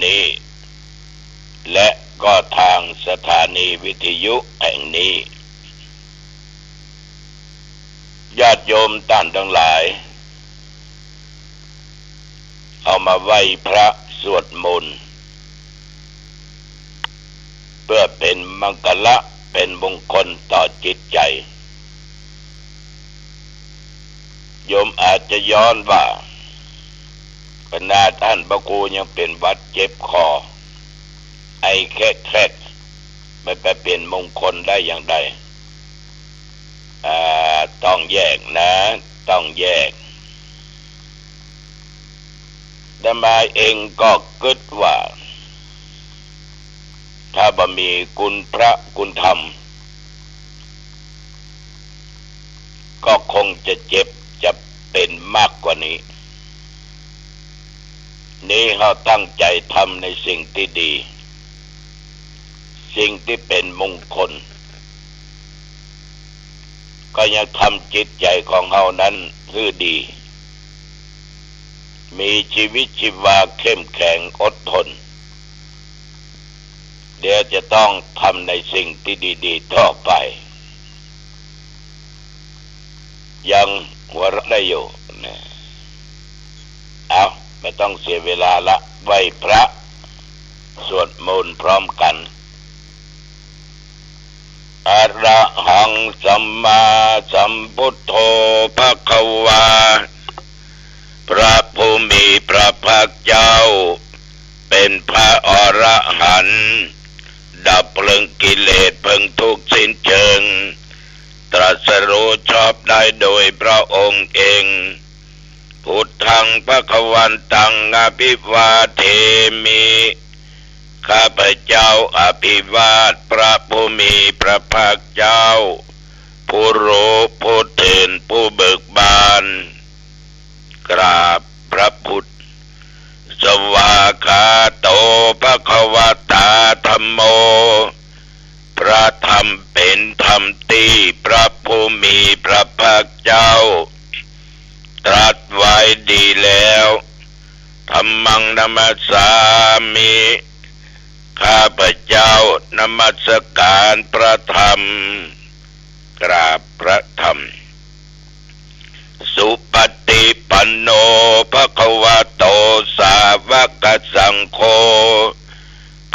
นี้และก็ทางสถานีวิทยุแห่งนี้ญาติโยมท่านทั้งหลายเอามาไหว้พระสวดมนต์เพื่อเป็นมังคละเป็นมงคลต่อจิตใจโยมอาจจะย้อนว่าขณะท่านพระครูยังเป็นหวัดเจ็บคอไอแค่ไม่ไปเป็นมงคลได้อย่างใดต้องแยกนะต้องแยกแต่มาเองก็คิดว่าถ้าบ่มีคุณพระคุณธรรมก็คงจะเจ็บจะเป็นมากกว่านี้นี่เราตั้งใจทำในสิ่งที่ดีสิ่งที่เป็นมงคลก็ยังทำจิตใจของเรานั้นคือดีมีชีวิตชีวาเข้มแข็งอดทนเดี๋ยวจะต้องทำในสิ่งที่ดีๆต่อไปยังหัวเราะได้อยู่นะเอาไม่ต้องเสียเวลาละไหว้พระสวดมนต์พร้อมกันอะระหังสัมมาสัมพุทโธภควาพระผู้มีพระภาคเจ้าเป็นพระอรหันต์ดับเพลิงกิเลสเพลิงทุกข์สิ้นเชิงตรัสรู้ชอบได้โดยพระองค์เองพุทธังภควันตังอภิวาเทมิข้าพเจ้าอภิวาทพระผู้มีพระภาคเจ้าผู้รู้ผู้ตื่นผู้เบิกบานกราบพระพุทธสวากขาโตภควตาธัมโมพระธรรมเป็นธรรมที่พระผู้มีพระภาคเจ้าตรัสไว้ดีแล้วธัมมังนัมสสามิข้าพเจ้านมัสการพระธรรมกราบพระธรรมสุปฏิปันโนภควโตสาวกสังโฆ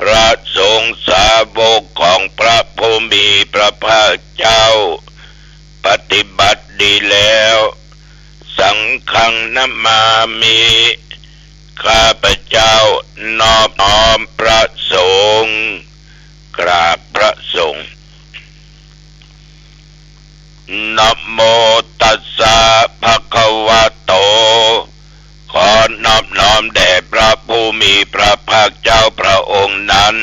พระสงฆ์สาวกของพระผู้มีพระภาคเจ้าปฏิบัติดีแล้วสังฆังนัมมามิข้าพเจ้านอบน้อมพระสงฆ์กราบพระสงฆ์นะโมตัสสะภะคะวะโตขอนอบน้อมแด่พระผู้มีพระภาคเจ้าพระองค์นั้น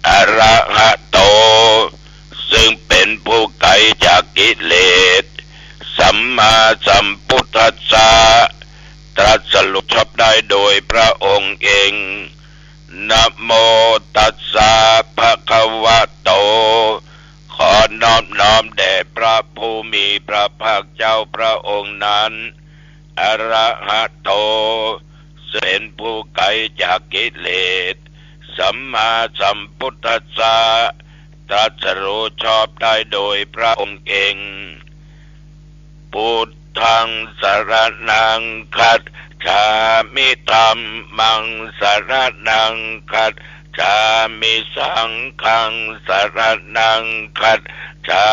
อะระหะโตซึ่งเป็นผู้ไกลจากกิเลสสัมมาสัมพุทธัสสะตรัสรู้ชอบได้โดยพระองค์เองนะโมตัสสะภะคะวะโตขอนอบน้อมแด่พระผู้มีพระภาคเจ้าพระองค์นั้นอะระหะโตเป็นผู้ไกลจากกิเลสสัมมาสัมพุทธัสสะตรัสรู้ชอบได้โดยพระองค์เองพุทธังสรณังคัจฉามิธัมมังสรณังคัจฉามิสังฆังสรณังคัจฉา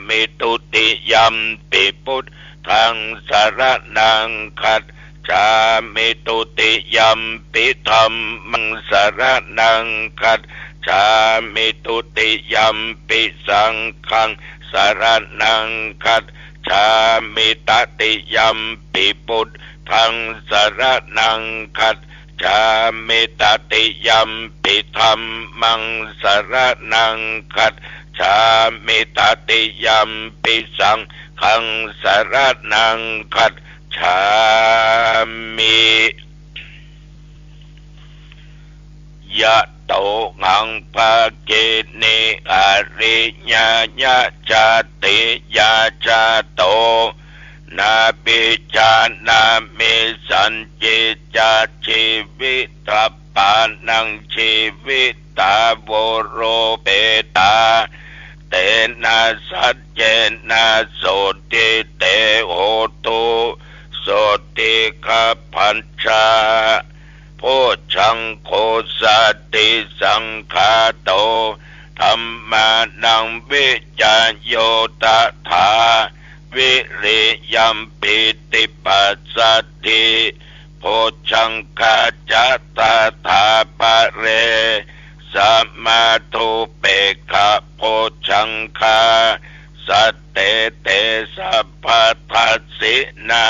มิทุติยัมปิพุทธังสรณังคัจฉามิทุติยัมปิธัมมังสรณังคัจฉามิทุติยัมปิสังฆังสรณังคัจฉามิตติยัมปิพุทธังสรณังคัจฉามิตติยัมปิธัมมังสรณังคัจฉามิตติยัมปิสังฆังสรณังคัจฉามิยะโตหังภะเกเนอริญญาจติยาจโตนาปิจานามิสัญจิจาชีวิตป านังชีวิตาโวโรเปตาเตนะสัจเจนะโสติเตโหตุโสติกัปปัญชาโพชังโคสัตติสังฆาโตธัมมานังวิจโยตถาวิริยัมปิติปัสสัทธิโพชังคาจัตตาถาปะเรสัมมาทุเปกขะโพชังคาสัตเตเตสัพพทัสสินา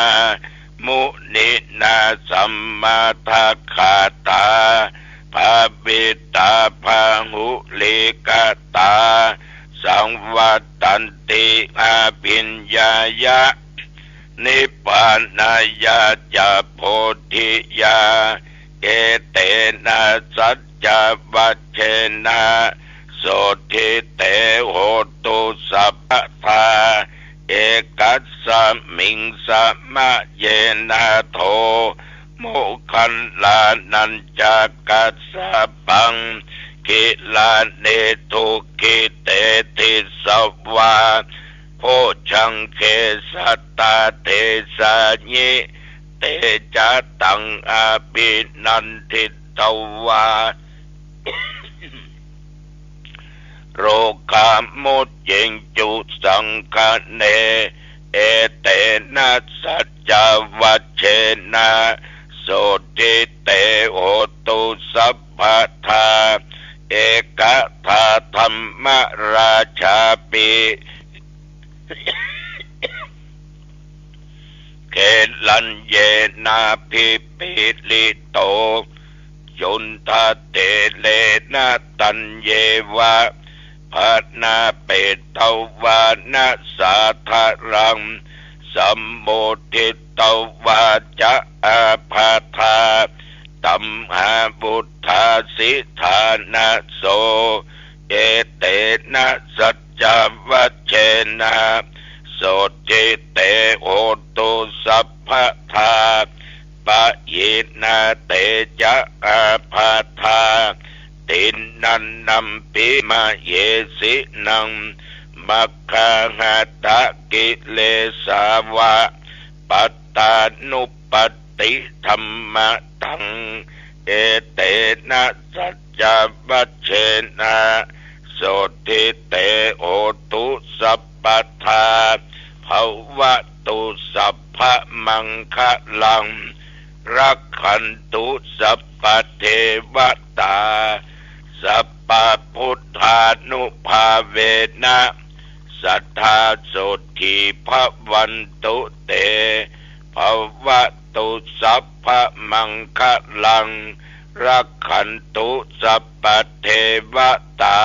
มุนินาสัมมาทัคขาตาภาวิตาภาหุลิกตาสังวัตตันติอาปิญญายะนิพพานายาจะโพธิยาเอเตนะสัจจวัชเชนะโสทิเตโหตุสัพพทาเอกัสสมิงสมะเยนะโทโมคันลานันจักกัสสะปังกิลาเนทุกิเตติสวาโพชังเคสัตตาเตสะญิเตจะตังอาภินันทิตวาโรคามุจเจงจุสังคเนเอเตนะสัจจวัชเชนะโสติเตโหตุสัพพทาเอกทาธรรมราชาปิเขลันเยนาภิปิลิโตจุนทาเตเลนะตัญเยวะภานาเปตวานะสาธารังสัมโมทิตวาจะอาภาธาตัมหาบุทธาสิธานะโสเอเตนะสัจจวัชเชนะโสติเตโหตุสัพพทาปะยินาเตจะอาภาธาตินนันนัมปิมาเยสินังมัคคาหาตะกิเลสาวะปัตตานุปติธัมมะตังเอเตนะสัจจวัชเชนะโสติเตโหตุสัพพทาภวตุสัพพมังคะลังรักขันตุสัพพเทวตาสัพพพุทธานุภาเวนะสัทธาโสทิภวันตุเตภวตุสัพพมังคะลังรักขันตุสัพพเทวตา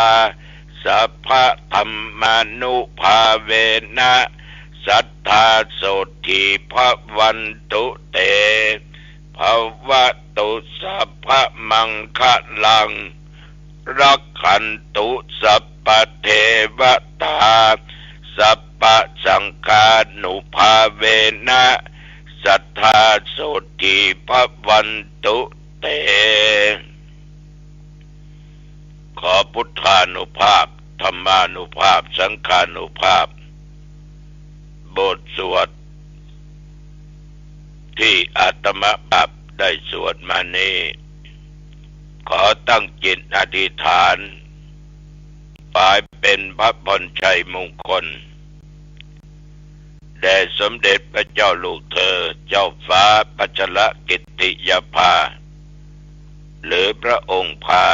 สัพพธรรมานุภาเวนะสัทธาโสทิภวันตุเตภวตุสัพพมังคะลังรักขันตุสัพพเทวตาสัพพสังฆานุภาเวนะสัทธาโสทิภวันตุเตขอพุทธานุภาพธรรมานุภาพสังฆานุภาพบทสวดที่อาตมาบัพได้สวดมานี้ขอตั้งจิตอธิษฐานปลายเป็นพระพรชัยมงคลแด่สมเด็จพระเจ้าลูกเธอเจ้าฟ้าพัชรกิติยาภาหรือพระองค์พา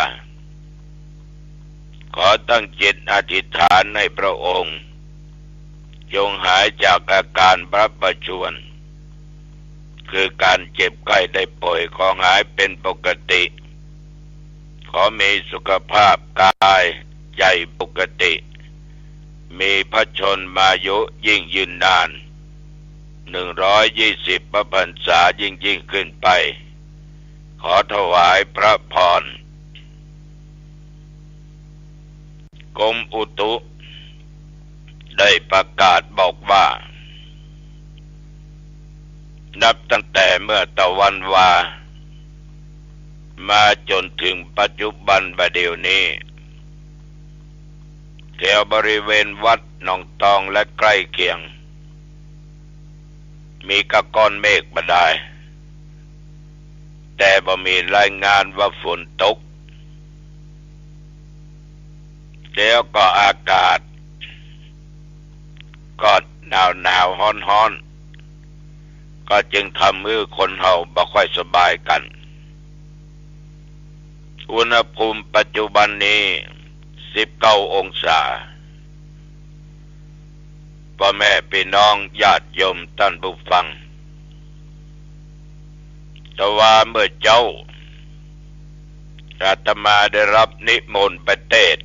ขอตั้งจิตอธิษฐานในพระองค์จงหายจากอาการพระประชวรคือการเจ็บไข้ได้ป่วยขอหายเป็นปกติขอมีสุขภาพกายใจปกติมีพระชนมายุยิ่งยืนนาน120 พระพรรษายิ่งขึ้นไปขอถวายพระพรกรมอุตุได้ประกาศบอกว่านับตั้งแต่เมื่อตะวันวา มาจนถึงปัจจุบันบัดเดี๋ยวนี้แถวบริเวณวัดหนองตองและใกล้เคียงมีก้อนเมฆบดายแต่บ่มีรายงานว่าฝนตกแล้วก็อากาศก็หนาวร้อนก็จึงทำให้คนเฮาบ่ค่อยสบายกันอุณหภูมิปัจจุบันนี้19 องศาพ่อแม่พี่น้องญาติโยมท่านผู้ฟังแต่ว่าเมื่อเจ้าอาตมาได้รับนิมนต์ไปเทศน์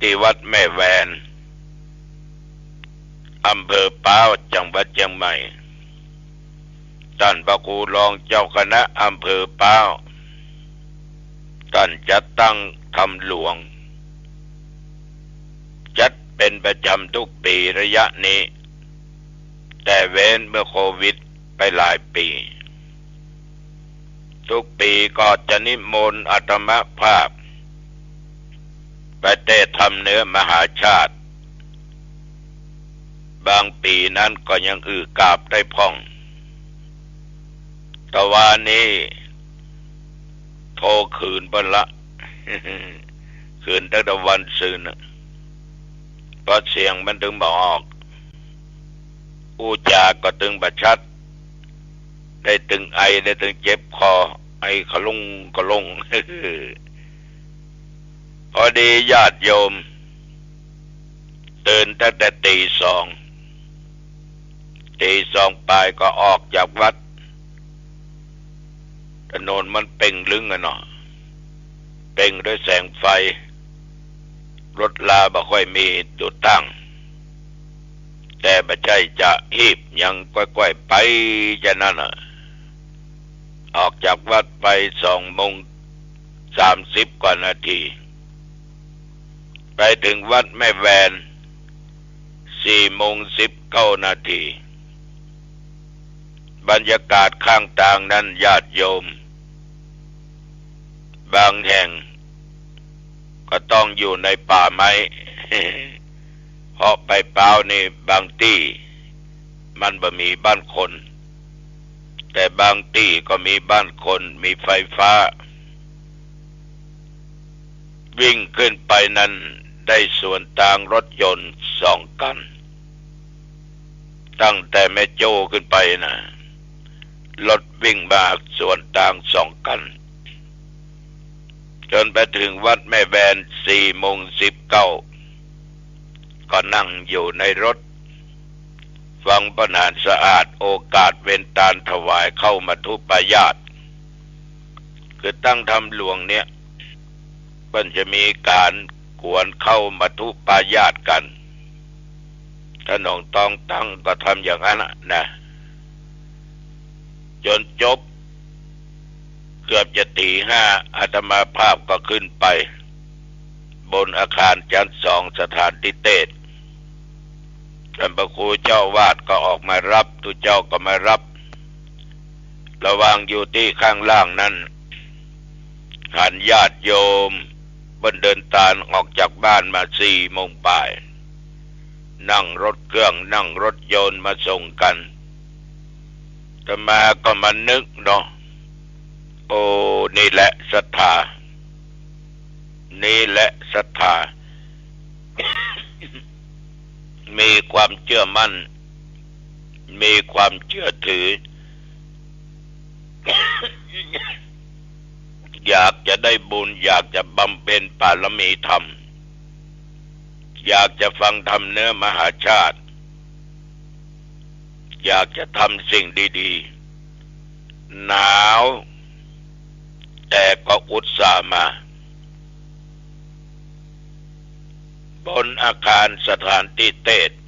ที่วัดแม่แวนอำเภอป้าวจังหวัดเชียงใหม่ท่านพระครูรองเจ้าคณะอำเภอป้าวท่านจัดตั้งธรรมหลวงจัดเป็นประจำทุกปีระยะนี้แต่เว้นเมื่อโควิดไปหลายปีทุกปีก็จะนิมนต์อาตมาภาพไปเทศน์ธรรมเหนือมหาชาติบางปีนั้นก็ยังกราบได้พ่องแต่ว่านี้โทรคืนเบิ่นละ คืนตั้งแต่วันซืนเพราะเสียงมันถึงบ่ออกอูจาก็ตึงบ่ชัดได้ตึงไอได้ตึงเจ็บคอไอขลุงก็ลง พอดีญาติโยมตื่นตั้งแต่ตี 2ปลายก็ออกจากวัดถนนมันเป่งลึงเนาะเป่งด้วยแสงไฟรถลาบ่ค่อยมีจุดตั้งแต่บ่ใช่จะหีบยังค่อยๆไปจะนั่นน่ะออกจากวัดไป2:30 กว่านาทีไปถึงวัดแม่แวน4:19 นาทีบรรยากาศข้างทางนั้นญาติโยมบางแห่งก็ต้องอยู่ในป่าไม้ เพราะไปเปล่านี่บางที่มันบ่มีบ้านคนแต่บางที่ก็มีบ้านคนมีไฟฟ้าวิ่งขึ้นไปนั้นได้ส่วนต่างรถยนต์2 คันตั้งแต่แม่โจ้ขึ้นไปนะรถวิ่งมาส่วนต่าง2 คันจนไปถึงวัดแม่แบน4:19ก็นั่งอยู่ในรถฟังพระนานสะอาดโอกาสเว้นตาลถวายเข้ามาทุปายาตคือตั้งธรรมหลวงเนี่ยมันจะมีการกวนเข้ามาทุปายาตกันถ้าหนองตองตั้งก็ทำอย่างนั้นนะจนจบเกือบจะตี 5อาตมาภาพก็ขึ้นไปบนอาคารชั้น 2สถานที่เทศน์ท่านพระครูเจ้าวาดก็ออกมารับทุกเจ้าก็มารับระวางอยู่ที่ข้างล่างนั้นหันญาติโยมบนเดินตามออกจากบ้านมา4 โมงบ่ายนั่งรถเครื่องนั่งรถยนต์มาส่งกันแต่มาก็มานึกเนาะโอ้นี่แหละศรัทธานี่แหละศรัทธา มีความเชื่อมั่นมีความเชื่อถือ อยากจะได้บุญอยากจะบำเพ็ญบารมีธรรมอยากจะฟังธรรมเนื้อมหาชาติอยากจะทำสิ่งดีๆหนาวแต่ก็อุตส่าห์มาบนอาคารสถานที่เทศน์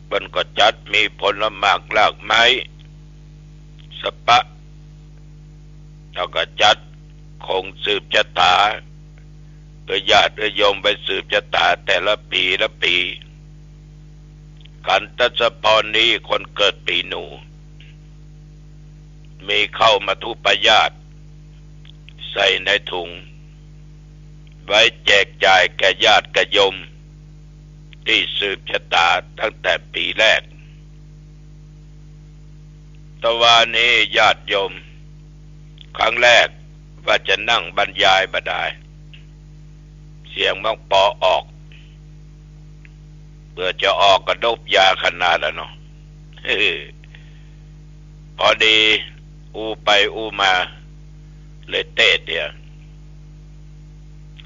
บนก็จัดมีผลหมากหลากไม้สปะแล้วก็จัดคงสืบชะตาญาติโยมไปสืบชะตาแต่ละปีละปีกันตัสพรนี้คนเกิดปีหนูมีเข้ามาทุปายาต ใส่ในถุงไว้แจกจ่ายแก่ญาติกโยมที่สืบชะตาตั้งแต่ปีแรกตะวันนี้ญาติโยมครั้งแรกว่าจะนั่งบรรยายบดายเสียงมังปอออกเพื่อจะออกกระดบยาขนาดแล้วเนาะ พอดีอูไปอูมาเลยเตะเดียว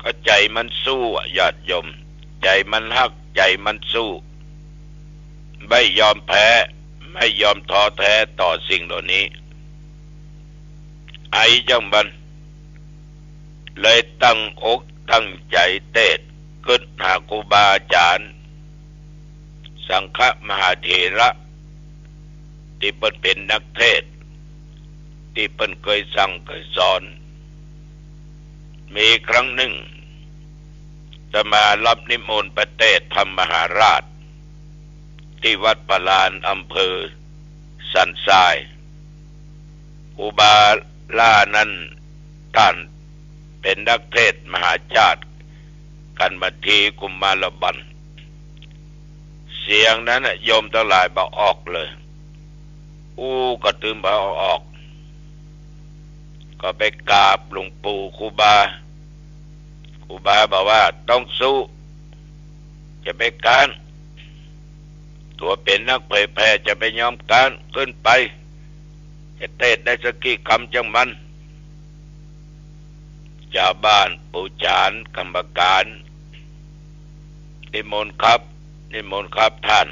ก็ใจมันสู้ญาติโยมใจมันฮักใจมันสู้ไม่ยอมแพ้ไม่ยอมท้อแท้ต่อสิ่งเหล่านี้ไอ้จังบันเลยตั้งอกตั้งใจเตะขึ้นหาครูบาอาจารย์สังฆมหาเถระที่เป็นนักเทศที่เคยสั่งเคยสอนมีครั้งหนึ่งจะมารับนิมนต์ประเทศธรรมมหาราชที่วัดปลานอำเภอสันทรายอุบาล่านั้นท่านเป็นนักเทศมหาชาติกันมาทีกุมารบันเสียงนั้นโยมทั้งหลายบอกออกเลยก็ตื่นมาออกก็ไปกราบหลวงปู่ครูบาบอกว่าต้องสู้จะไปการตัวเป็นนักเผยแผ่จะไปยอมการขึ้นไปจะเทศได้สักกี่คำจังมันชาวบ้านปู่จานกรรมการนิมนต์ครับท่าน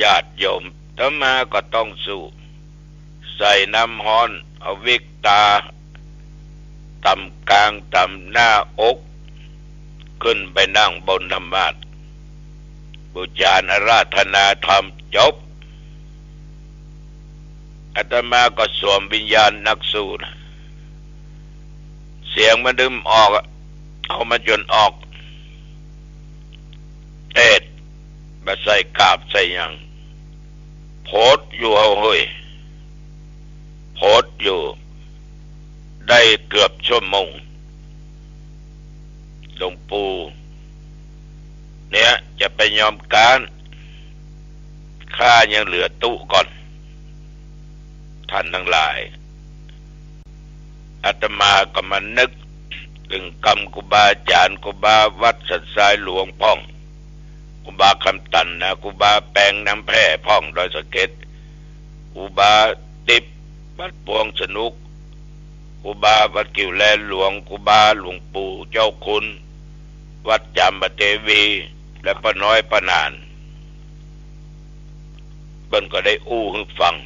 ญาติโยมถ้ามาก็ต้องสู้ใส่น้ำฮ้อนเอาวิกตาต่ำกลางต่ำหน้าอกขึ้นไปนั่งบนธรรมาสน์บูชาอาราธนาธรรมจบอาตมาก็สวมวิญญาณนักสู้นะเสียงมันดึมออกเอามาจนออกเทศมาใส่กาบใส่ยังโพดอยู่เฮ้ยโพดอยู่ได้เกือบชั่วโมงหลวงปู่เนี่ยจะไปยอมการข้ายังเหลือตุก่อนท่านทั้งหลายอาตมาก็มานึกถึงกรรมครูบาอาจารย์ครูบาวัดสันทรายหลวงพ่องครูบาคำตันนะครูบาแปลงน้ำแพร่พ่องดอยสะเก็ดครูบาติบวัดปวงสนุกครูบาวัดกิ่วแลหลวงครูบาหลวงปู่เจ้าคุณวัดจามเทวีและป้าน้อยป้านานเบิ่นก็ได้ให้ฟัง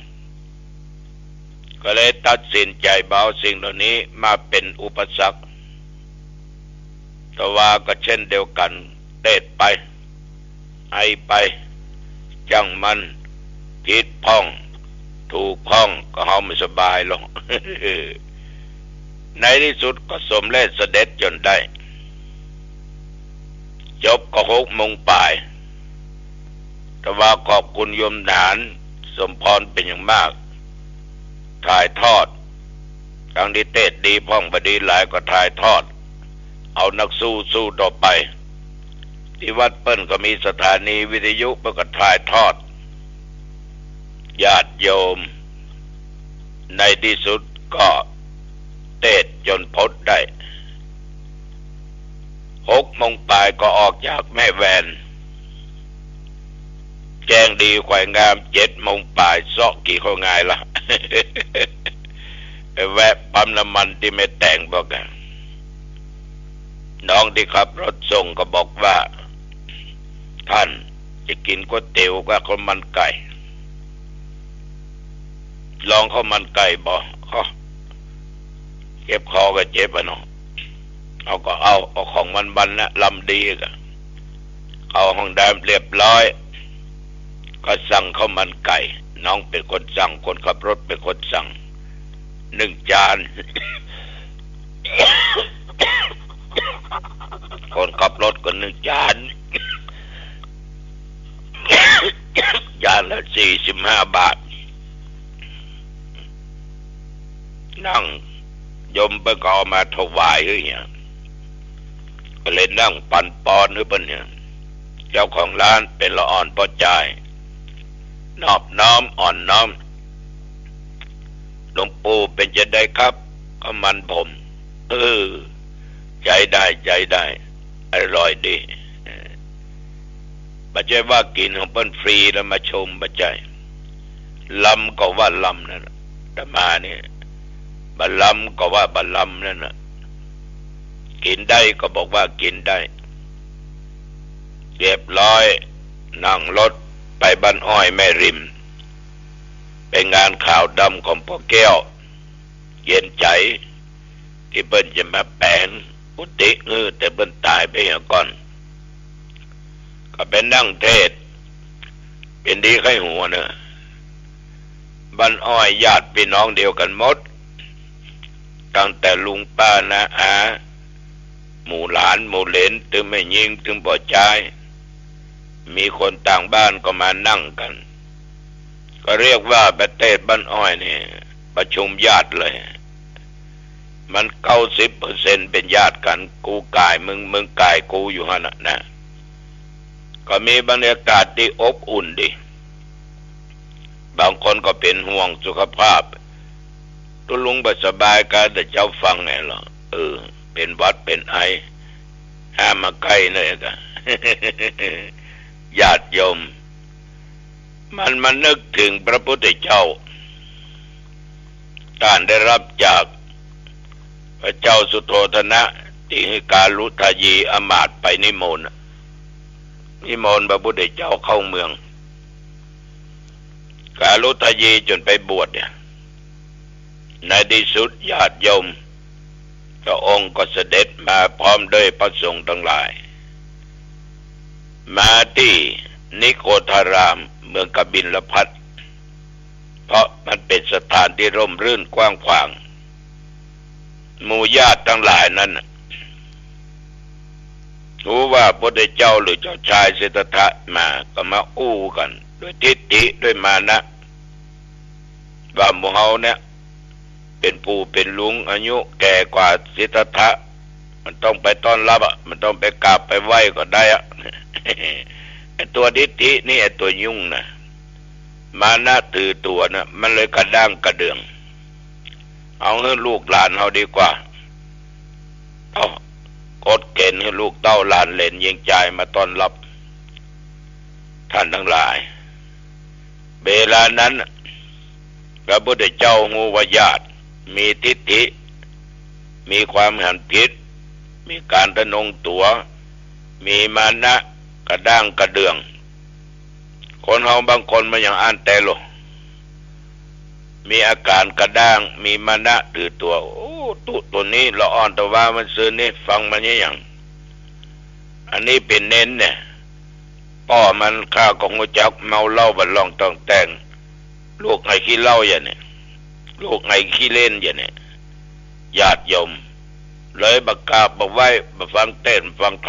ก็เลยตัดสินใจเบาสิ่งเหล่านี้มาเป็นอุปสรรคแต่ว่าก็เช่นเดียวกันเตะไปไอไปจังมันผิดพ้องถูกพ้องก็เฮาไม่สบายหรอก ในที่สุดก็สมเลสเสด็จจนได้จบก็6 โมงป่ายแต่ว่าขอบคุณโยมทหารสมพรเป็นอย่างมากถ่ายทอดทั้งที่เทศดีพ่องบดีหลายก็ถ่ายทอดเอานักสู้ต่อไปที่วัดเปิ้นก็มีสถานีวิทยุเพื่อก็ถ่ายทอดญาติโยมในที่สุดก็เทศจนพ้นได้6 โมงปลายก็ออกจากแม่แวนแจ้งดีควายงาม7 โมงปลายซอกกี่เขาง่ายละ ไปแวะปั๊มน้ำมันที่ไม่แต่งบอกกันน้องที่ขับรถส่งก็บอกว่าท่านจะกินก๋วยเตี๋ยวกับข้าวมันไก่ลองข้าวมันไก่บอกเจ็บคอก็เจ็บอ่ะเนาะเอาของมันนะลำดีก็เอาห้องแดมเรียบร้อยก็สั่งข้าวมันไก่น้องเป็นคนสั่งคนขับรถเป็นคนสั่ง1 จาน คนขับรถก็1 จาน จานละ45 บาทนั่ง ยมเพิ่งเอามาถวายเนี่ยก็เลยนั่งปั่นปอนให้เพิ่นเนี่ยเจ้าของร้านเป็นละอ่อนพอใจนอบน้อมอ่อนน้อมหลวงปู่เป็นจะได้ครับก็มันผมใจได้อร่อยดีปัจจัยว่ากินของเปิ้นฟรีแล้วมาชมปัจจัยลำก็ว่าลำนั่นแต่มาเนี่ยบัลลำก็ว่าบัลลำนั่นน่ะกินได้ก็บอกว่ากินได้เรียบร้อยนั่งรถไปบ้านอ้อยแม่ริมเป็นงานข่าวดำของพ่อแก้วเย็นใจที่เปิ้นจะมาแปลงอุติแต่เปิ้นตายไปก่อนก็เป็นนั่งเทศเป็นดีไข้หัวเนอะบ้านอ้อยญาติพี่น้องเดียวกันหมดตั้งแต่ลุงป้านะอาหมู่หลานหมู่เหลนถึงแม่ยิงถึงพ่อชายมีคนต่างบ้านก็มานั่งกันก็เรียกว่าประเทศบ้านอ้อยนี่ประชุมญาติเลยมัน90%เป็นญาติกันกูกายมึงกายกูอยู่หั่นนะก็มีบรรยากาศที่อบอุ่นดีบางคนก็เป็นห่วงสุขภาพตัวลุงบ่สบายกันแต่เจ้าฟังไงล่ะเป็นหวัดเป็นไอห้ามมาใกล้เลยกัน ญาติโยมมันนึกถึงพระพุทธเจ้าท่านได้รับจากพระเจ้าสุโธทนะที่ให้กาลุทายีอมาตย์ไปนิมนต์พระพุทธเจ้าเข้าเมืองกาลุทายีจนไปบวชเนี่ยในที่สุดญาติโยมพระองค์ก็เสด็จมาพร้อมด้วยพระสงฆ์ทั้งหลายมาที่นิโคธารามเมืองกบิลพัสดุเพราะมันเป็นสถานที่ร่มรื่นกว้างขวางหมู่ญาติทั้งหลายนั้นรู้ว่าพระพุทธเจ้าหรือเจ้าชายสิทธัตถะมาก็มาอู้กันด้วยทิฏฐิด้วยมานะว่าหมู่เฮาเนี่ยเป็นปู่เป็นลุงอายุแก่กว่าสิทธัตถะมันต้องไปต้อนรับมันต้องไปกราบไปไหว้ก็ได้ไอ้ตัวทิฏฐินี่ไอ้ตัวยุ่งนะมานะถือตัวนะมันเลยกระด้างกระเดืองเอาให้ลูกหลานเฮาดีกว่าเอากดเกณฑ์ให้ลูกเต้าหลานเหลนยิงใจมาต้อนรับท่านทั้งหลายเวลานั้นพระพุทธเจ้าฮู้ว่าญาติมีทิฏฐิมีความเห็นผิดมีการทะนงตัวมีมานะกระด้างกระเดืองคนเฮาบางคนมันอย่างอ่านแต่โลมีอาการกระด้างมีมานะถือตัวตัวนี้ละอ่อนแต่ว่ามันซื่อนี่ฟังมันอย่างอันนี้เป็นเน้นเนี่ยพ่อมันข้าของหัวจักเมาเหล้าบัดลองต้องแต่งลูกไงขี้เหล้าอย่างเนี่ยลูกไงขี้เล่นอย่างเนี่ยญาติโยมเลยบักกาบไว้บัฟังเต้นฟังค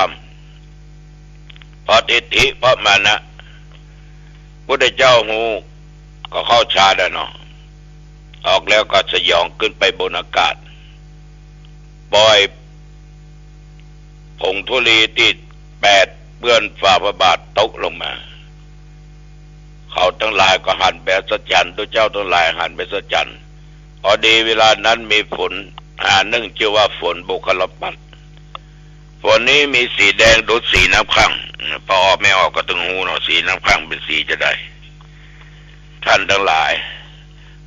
ำพอทิฏฐิเพราะมานะพุทธเจ้าหูก็เข้าฌานแล้วเนาะออกแล้วก็สยองขึ้นไปบนอากาศปล่อยผงธุลีที่8เปื้อนฝ่าพระบาทตกลงมาเขาทั้งหลายก็หันไปสัจจันตัวเจ้าทั้งหลายหันไปสัจจันพอดีเวลานั้นมีฝนเนื่องชื่อว่าฝนบุคลปัตฝนนี้มีสีแดงดุจสีน้ำข้างพอออกไม่ออกก็ต้องหูเนาะสีน้ำข้างเป็นสีจะได้ท่านทั้งหลาย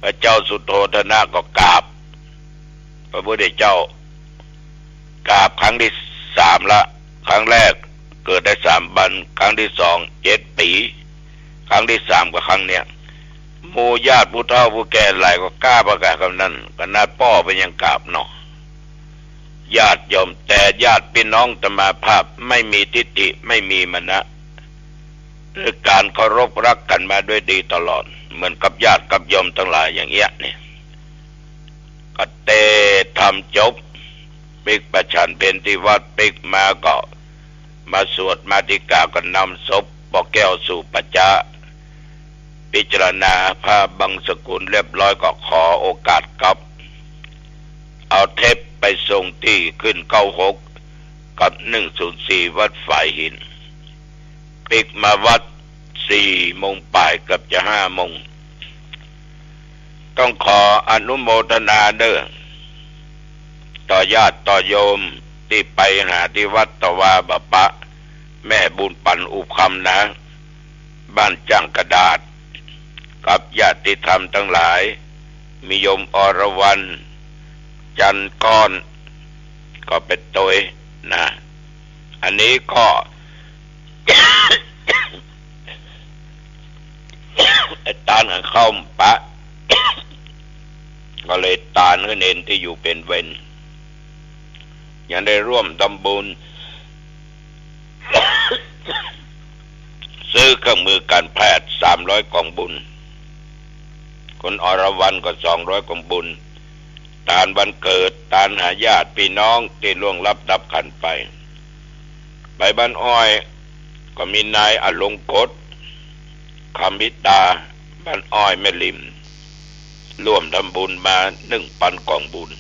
พระเจ้าสุโธทนะก็กราบพระพุทธเจ้ากราบครั้งที่3ละครั้งแรกเกิดได้3 วันครั้งที่2 7 ปีครั้งที่3ก็ครั้งเนี้ยหมู่ญาติผู้เฒ่าผู้แก่หลายก็กล้าประกาศคำนั้นก็น่าป้อไปยังกราบเนาะญาติโยมแต่ญาติพี่น้องตมาภาพไม่มีทิฏฐิไม่มีมานะคือการเคารพรักกันมาด้วยดีตลอดเหมือนกับญาติกับโยมทั้งหลายอย่างเงี้ยเนี่ยก็เตทำจบปิกประชันเป็นที่วัดปิกมาก็มาสวดมาติกาก็นำศพปอแก้วสู่ปัจจาพิจารณาพระบังสกุลเรียบร้อยก็ขอโอกาสกลับ เอาเทปไปส่งที่ขึ้น96กับ104วัดฝ่ายหินปิกมาวัด4 โมงป่ายกับจะ5 โมงต้องขออนุโมทนาเด้อต่อญาติต่อโยมที่ไปหาที่วัดตะวาบะปะแม่บุญปันอุคำนะบ้านจังกระดาษกับญาติธรรมทั้งหลายมีโยมอรวรรณจันก้อนก็เป็นตัวนะอันนี้ก็ ตานเข้าปะ ก็เลยตานให้เน้นที่อยู่เป็นเว้นยังได้ร่วมทำบุญ ซื้อเครื่องมือการแพทย์300 กล่องบุญคนอรวรรณก็200 กล่องบุญตานวันเกิดตานหาญาติพี่น้องที่ล่วงลับดับขันไปบ้านอ้อยก็มีนายอลงกฎคำพิตาบ้านอ้อยแม่ริมร่วมทำบุญมา1,000 กล่องบุญ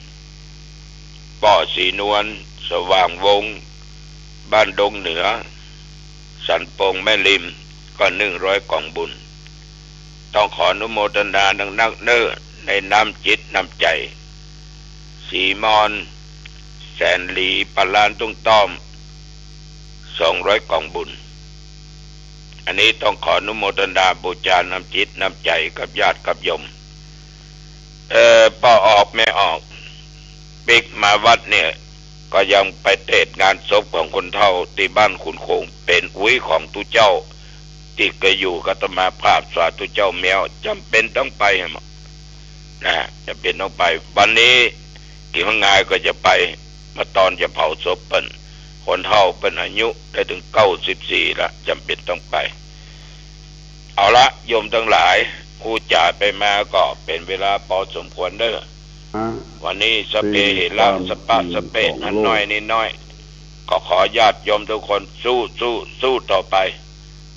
ป่อสีนวลสว่างวงบ้านดงเหนือสันปงแม่ริมก็100 กล่องบุญต้องขออนุโมทนาดังนักเน้อในน้ำจิตน้ำใจสีมอนแสนหลีปลานตุ้งต้อม200 กล่องบุญอันนี้ต้องขออนุโมทนาบูชาน้ำจิตน้ำใจกับญาติกับโยมป้าออกไม่ออกปิกมาวัดเนี่ยก็ยังไปเทศงานศพของคนเฒ่าที่บ้านขุนโคงเป็นอุ้ยของตุเจ้าที่เคยอยู่กับอาตมาภาพสาธุเจ้าแมวจำเป็นต้องไปนะจำเป็นต้องไปวันนี้กี่วันงายก็จะไปมาตอนจะเผาศพเป็นคนเฒ่าเป็นอายุได้ถึง94ละจำเป็นต้องไปเอาละโยมทั้งหลายผู้จ่าไปมาก็เป็นเวลาพอสมควรเด้อวันนี้สเปเหระสปะสเปอันน้อยนิดน้อยก็ขอญาติโยมทุกคนสู้ต่อไป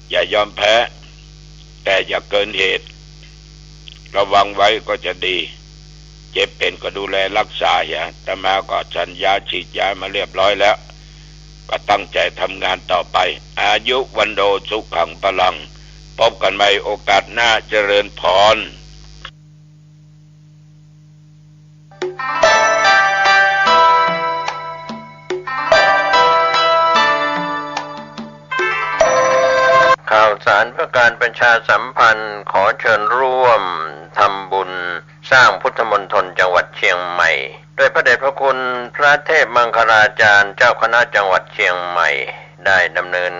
อย่ายอมแพ้แต่อย่าเกินเหตุระวังไว้ก็จะดีเจ็บเป็นก็ดูแลรักษาอย่าแต่มาก็สัญญาฉีดยามาเรียบร้อยแล้วก็ตั้งใจทำงานต่อไปอายุวันโดสุขังพลังพบกันใหม่โอกาสหน้าเจริญพรข่าวสารเพื่อการประชาสัมพันธ์ขอเชิญร่วมทำบุญสร้างพุทธมณฑลจังหวัดเชียงใหม่โดยพระเดชพระคุณพระเทพมังคลาจารย์เจ้าคณะจังหวัดเชียงใหม่ได้ดำเนิน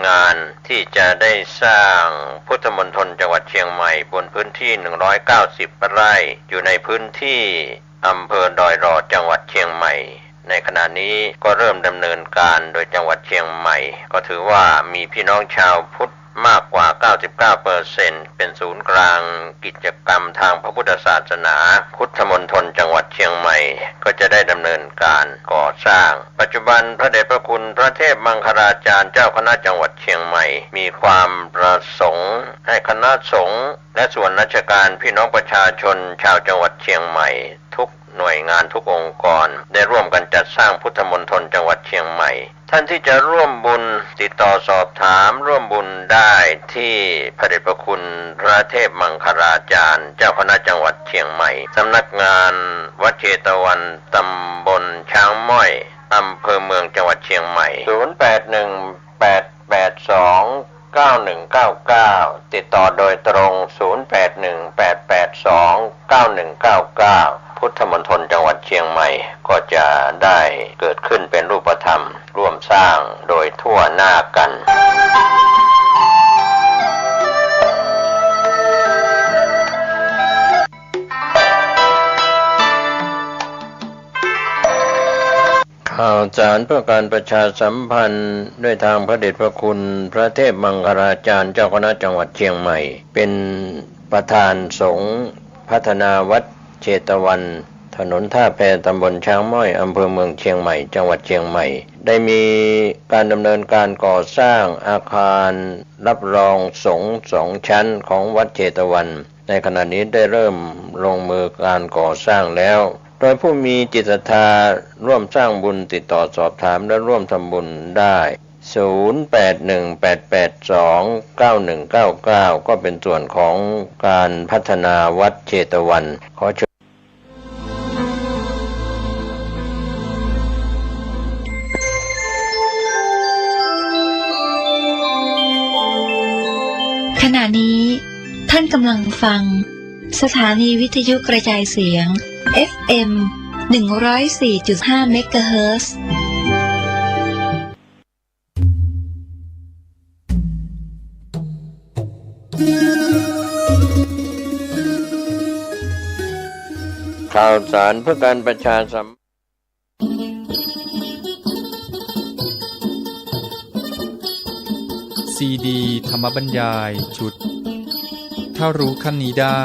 งานที่จะได้สร้างพุทธมณฑลจังหวัดเชียงใหม่บนพื้นที่190 ไร่อยู่ในพื้นที่อำเภอดอยรอจังหวัดเชียงใหม่ในขณะนี้ก็เริ่มดำเนินการโดยจังหวัดเชียงใหม่ก็ถือว่ามีพี่น้องชาวพุทธมากกว่า 99% เป็นศูนย์กลางกิจกรรมทางพระพุทธศาสนาพุทธมณฑลจังหวัดเชียงใหม่ก็จะได้ดำเนินการก่อสร้างปัจจุบันพระเดชพระคุณพระเทพมังคลาจารย์เจ้าคณะจังหวัดเชียงใหม่มีความประสงค์ให้คณะสงฆ์และส่วนราชการพี่น้องประชาชนชาวจังหวัดเชียงใหม่ทุกหน่วยงานทุกองค์กรได้ร่วมกันจัดสร้างพุทธมณฑลจังหวัดเชียงใหม่ท่านที่จะร่วมบุญติดต่อสอบถามร่วมบุญได้ที่พระเดชพระคุณพระเทพมังคลาจารย์เจ้าคณะจังหวัดเชียงใหม่สำนักงานวัดเชตวันตำบลช้างม้อยอำเภอเมืองจังหวัดเชียงใหม่0818829199ติดต่อโดยตรง0818829199พุทธมณฑลจังหวัดเชียงใหม่ก็จะได้เกิดขึ้นเป็นรูปธรรมร่วมสร้างโดยทั่วหน้ากันข่าวสารเพื่อการประชาสัมพันธ์ด้วยทางพระเดชพระคุณพระเทพมังคลาจารย์เจ้าคณะจังหวัดเชียงใหม่เป็นประธานสงฆ์พัฒนาวัดเชตวันถนนท่าแพตำบลช้างม้อยอำเภอเมืองเชียงใหม่จังหวัดเชียงใหม่ได้มีการดำเนินการก่อสร้างอาคารรับรองสงฆ์2 ชั้นของวัดเชตวันในขณะนี้ได้เริ่มลงมือการก่อสร้างแล้ว โดยผู้มีจิตศรัทธาร่วมสร้างบุญติดต่อสอบถามและร่วมทำบุญได้ 0818829199 ก็เป็นส่วนของการพัฒนาวัดเชตวันขอเชิญ ขณะนี้ท่านกำลังฟังสถานีวิทยุกระจายเสียง FM 104.5 เมกะเฮิรตซ์ ข่าวสารเพื่อการประชาสัมพันธ์ ซีดีธรรมบรรยายชุดถ้ารู้ขั้นนี้ได้